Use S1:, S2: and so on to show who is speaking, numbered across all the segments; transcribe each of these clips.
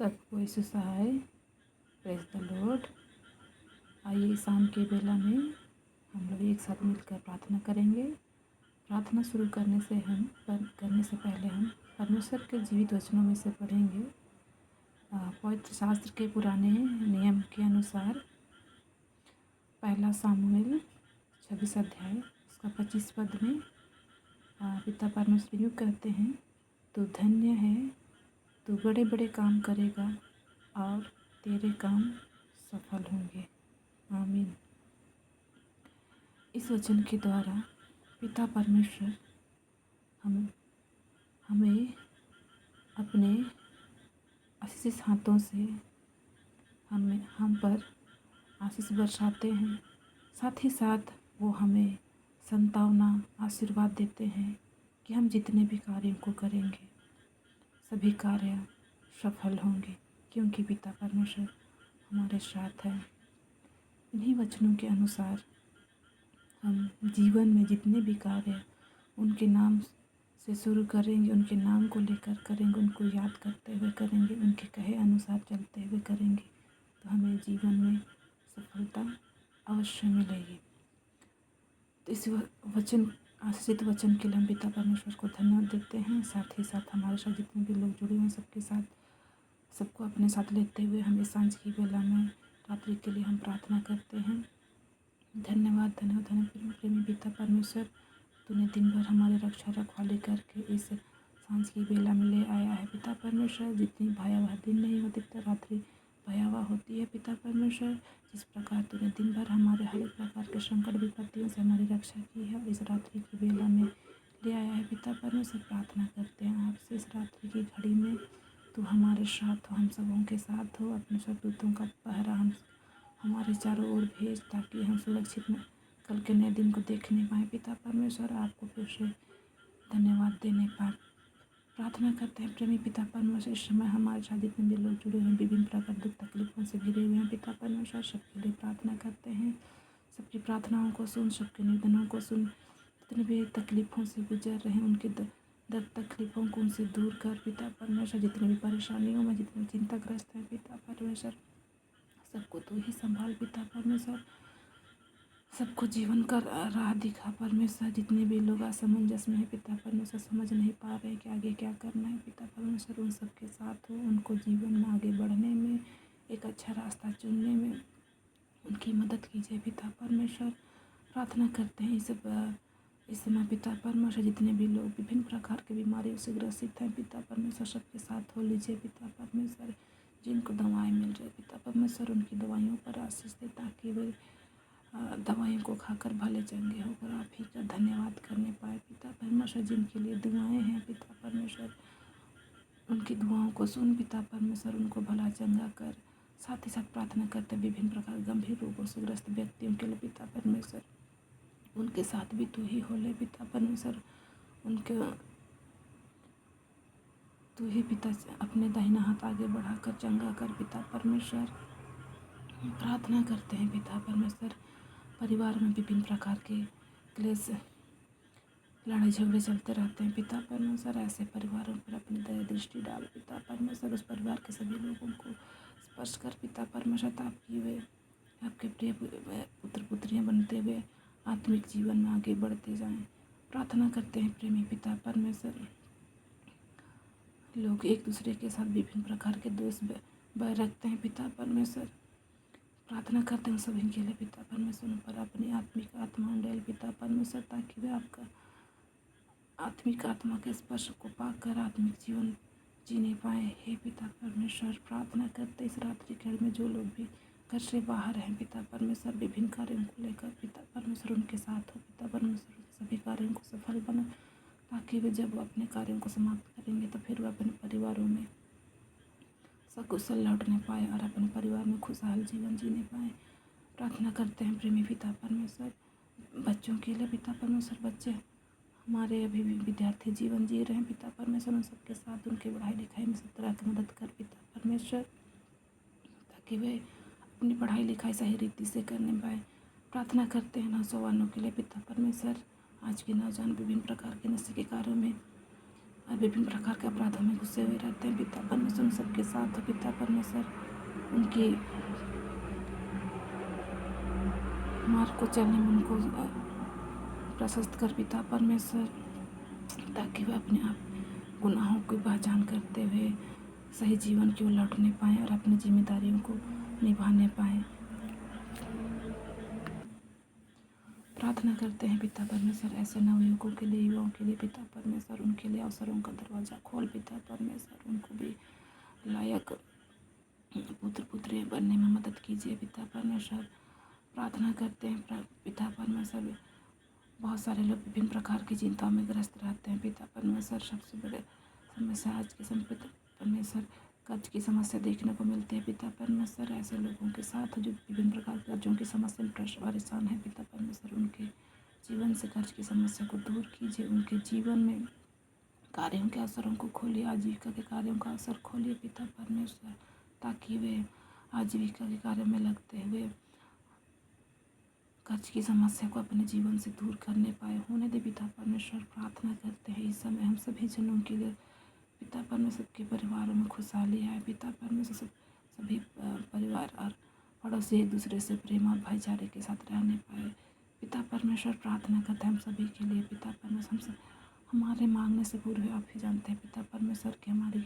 S1: सबको यीशु सहाय। Praise the lord. आइए शाम के बेला में हम लोग एक साथ मिलकर प्रार्थना करेंगे। प्रार्थना शुरू करने से पहले हम परमेश्वर के जीवित वचनों में से पढ़ेंगे। पवित्र शास्त्र के पुराने नियम के अनुसार पहला सामुएल 26 अध्याय उसका 25 पद में पिता परमेश्वर यूँ कहते हैं, तू धन्य है, तू बड़े बड़े काम करेगा और तेरे काम सफल होंगे। आमीन। इस वचन के द्वारा पिता परमेश्वर हमें अपने आशीष हाथों से हम पर आशीष बरसाते हैं। साथ ही साथ वो हमें संतावना आशीर्वाद देते हैं कि हम जितने भी कार्यों को करेंगे सभी कार्य सफल होंगे, क्योंकि पिता परमेश्वर हमारे साथ है। इन्हीं वचनों के अनुसार हम जीवन में जितने भी कार्य उनके नाम से शुरू करेंगे, उनके नाम को लेकर करेंगे, उनको याद करते हुए करेंगे, उनके कहे अनुसार चलते हुए करेंगे, तो हमें जीवन में सफलता अवश्य मिलेगी। तो इस आशीषित वचन के लिए हम पिता परमेश्वर को धन्यवाद देते हैं। साथ ही साथ हमारे साथ जितने भी लोग जुड़े हैं सबके साथ सबको अपने साथ लेते हुए हमें सांझ की बेला में रात्रि के लिए हम प्रार्थना करते हैं। धन्यवाद धन्यवाद धन्यवाद प्रेमी पिता परमेश्वर, तूने दिन भर हमारी रक्षा रखवाली करके इस सांझ की बेला में ले आया है। पिता परमेश्वर, जितनी भयावह दिन नहीं होती तो रात्रि भयावह होती है। पिता परमेश्वर, जिस प्रकार तूने दिन भर हमारे हर एक प्रकार के संकट विपत्तियों से हमारी रक्षा की है और इस रात्रि की बेला में ले आया है। पिता परमेश्वर, प्रार्थना करते हैं आपसे इस रात्रि की घड़ी में तू हमारे साथ हो, हम सबों के साथ हो। अपने स्वदूतों का पहरा हमारे चारों ओर भेज, ताकि हम सुरक्षित में कल के नए दिन को देखने पाएँ। पिता परमेश्वर, आपको फिर से धन्यवाद देने पर प्रार्थना करते हैं। प्रेमी पिता परमेश्वर, इस समय हमारे साथ जितने भी लोग जुड़े हुए हैं विभिन्न प्रकार दुख तकलीफों से घिरे हुए हैं, पिता परमेश्वर सबके लिए प्रार्थना करते हैं। सबकी प्रार्थनाओं को सुन, सबके निवेदनों को सुन। जितने भी तकलीफों से गुजर रहे हैं उनके दर्द तकलीफों को उनसे दूर कर पिता परमेश्वर। जितने भी परेशानियों में जितने चिंताग्रस्त हैं पिता परमेश्वर, सबको तू ही संभाल पिता परमेश्वर। सबको जीवन का राह दिखा परमेश्वर। जितने भी लोग असमंजस में है पिता परमेश्वर, समझ नहीं पा रहे कि आगे क्या करना है पिता परमेश्वर, उन सबके साथ हो। उनको जीवन में आगे बढ़ने में, एक अच्छा रास्ता चुनने में उनकी मदद कीजिए पिता परमेश्वर। प्रार्थना करते हैं इस समय पिता परमेश्वर, जितने भी लोग विभिन्न प्रकार की बीमारियों से ग्रसित हैं पिता परमेश्वर, सबके साथ हो लीजिए पिता परमेश्वर। जिनको दवाएं मिल रही पिता परमेश्वर, उनकी दवाइयों पर आशीष दे, ताकि वे दवाइयों को खाकर भले चंगे होकर आप ही का धन्यवाद करने पाए पिता परमेश्वर। जिनके लिए दुआएं हैं पिता परमेश्वर, उनकी दुआओं को सुन पिता परमेश्वर, उनको भला चंगा कर। साथ ही साथ प्रार्थना करते विभिन्न प्रकार गंभीर रोगों से ग्रस्त व्यक्तियों के लिए पिता परमेश्वर, उनके साथ भी तू ही हो ले पिता परमेश्वर। उनके तू ही पिता अपने दाहिना हाथ आगे बढ़ाकर चंगा कर पिता परमेश्वर। प्रार्थना करते हैं पिता परमेश्वर, परिवार में विभिन्न प्रकार के क्लेश लड़ाई झगड़े चलते रहते हैं पिता परमेश्वर। ऐसे परिवारों पर अपनी दया दृष्टि डाल पिता परमेश्वर। उस परिवार के सभी लोगों को स्पर्श कर पिता परमेश्वर, ताकि वे आपके प्रिय पुत्र पुत्रियां बनते हुए आत्मिक जीवन में आगे बढ़ते जाएं। प्रार्थना करते हैं प्रेमी पिता परमेश्वर, लोग एक दूसरे के साथ विभिन्न प्रकार के दोष बैर रखते हैं पिता परमेश्वर। प्रार्थना करते हैं सभी के लिए पिता परमेश्वर, उन पर अपनी आत्मिक आत्मा डाल पिता परमेश्वर, ताकि वे आपका आत्मिक आत्मा के स्पर्श को पाकर आत्मिक जीवन जीने पाए। हे पिता परमेश्वर, प्रार्थना करते इस रात्रि काल में जो लोग भी घर से बाहर हैं पिता परमेश्वर, विभिन्न कार्यों को लेकर पिता परमेश्वर उनके साथ हो पिता परमेश्वर। सभी कार्यों को सफल बना, ताकि वे जब अपने कार्यों को समाप्त करेंगे तो फिर वे अपने परिवारों में सकुशल लौटने पाए और अपने परिवार में खुशहाल जीवन जीने पाए। प्रार्थना करते हैं प्रेमी पिता परमेश्वर, बच्चों के लिए पिता परमेश्वर। बच्चे हमारे अभी भी विद्यार्थी जीवन जी रहे हैं पिता परमेश्वर, उन सबके साथ उनकी पढ़ाई लिखाई में सब तरह की मदद कर पिता परमेश्वर, ताकि वे अपनी पढ़ाई लिखाई सही रीति से करने पाए। प्रार्थना करते हैं नौजवानों के लिए पिता परमेश्वर। आज के नौजवान विभिन्न प्रकार के नशे के कार्यों में और विभिन्न प्रकार के अपराधों में घुसे हुए रहते हैं। पिता परमेश्वर उन सबके साथ हो। पिता परमेश्वर उनकी मार्ग को चलने में उनको प्रशस्त कर पिता परमेश्वर, ताकि वे अपने आप गुनाहों की पहचान करते हुए सही जीवन की ओर लौटने पाएँ और अपनी जिम्मेदारियों को निभाने पाएँ। प्रार्थना करते हैं पिता परमेश्वर ऐसे नवयुवकों के लिए, युवाओं के लिए। पिता परमेश्वर उनके लिए अवसरों का दरवाज़ा खोल। पिता परमेश्वर उनको भी लायक पुत्र पुत्री बनने में मदद कीजिए। पिता परमेश्वर प्रार्थना करते हैं पिता परमेश्वर, बहुत सारे लोग विभिन्न प्रकार की चिंताओं में ग्रस्त रहते हैं। पिता परमेश्वर सबसे बड़े समस्या आज के समय पिता परमेश्वर कर्ज की समस्या देखने को मिलती है। पिता परमेश्वर ऐसे लोगों के साथ जो विभिन्न प्रकार के कर्जों की समस्या में परेशान है, पिता परमेश्वर उनके जीवन से कर्ज की समस्या को दूर कीजिए। उनके जीवन में कार्यों के अवसरों को खोलिए, आजीविका के कार्यों का अवसर खोलिए पिता परमेश्वर, ताकि वे आजीविका के कार्य में लगते हुए कर्ज की समस्या को अपने जीवन से दूर करने पाए होने दे। पिता परमेश्वर प्रार्थना करते हैं इस समय हम सभी जनों के लिए। पिता परमेश्वर के परिवारों में खुशहाली आए। पिता परमेश्वर सभी परिवार और पड़ोसी एक दूसरे से प्रेम और भाईचारे के साथ रहने पाए। पिता परमेश्वर प्रार्थना करते हैं हम सभी के लिए। पिता परमेश्वर हम हमारे मांगने से पूर्व आप ही जानते हैं पिता परमेश्वर की हमारी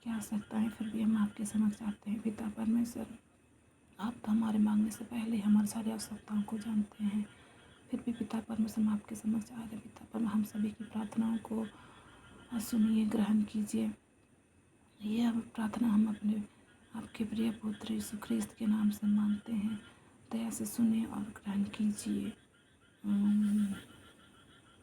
S1: क्या आवश्यकताएं, फिर भी हम आपके समक्ष आते हैं। पिता परमेश्वर आप तो हमारे मांगने से पहले हमारी सारी आवश्यकताओं को जानते हैं, फिर भी पिता परमेश्वर हम आपके समक्ष आ रहे। पिता परमेश्वर हम सभी की प्रार्थनाओं को सुनिए, ग्रहण कीजिए। ये अब प्रार्थना हम अपने आपके प्रिय पुत्र यीशु ख्रिस्त के नाम से मांगते हैं। दया से सुनिए और ग्रहण कीजिए।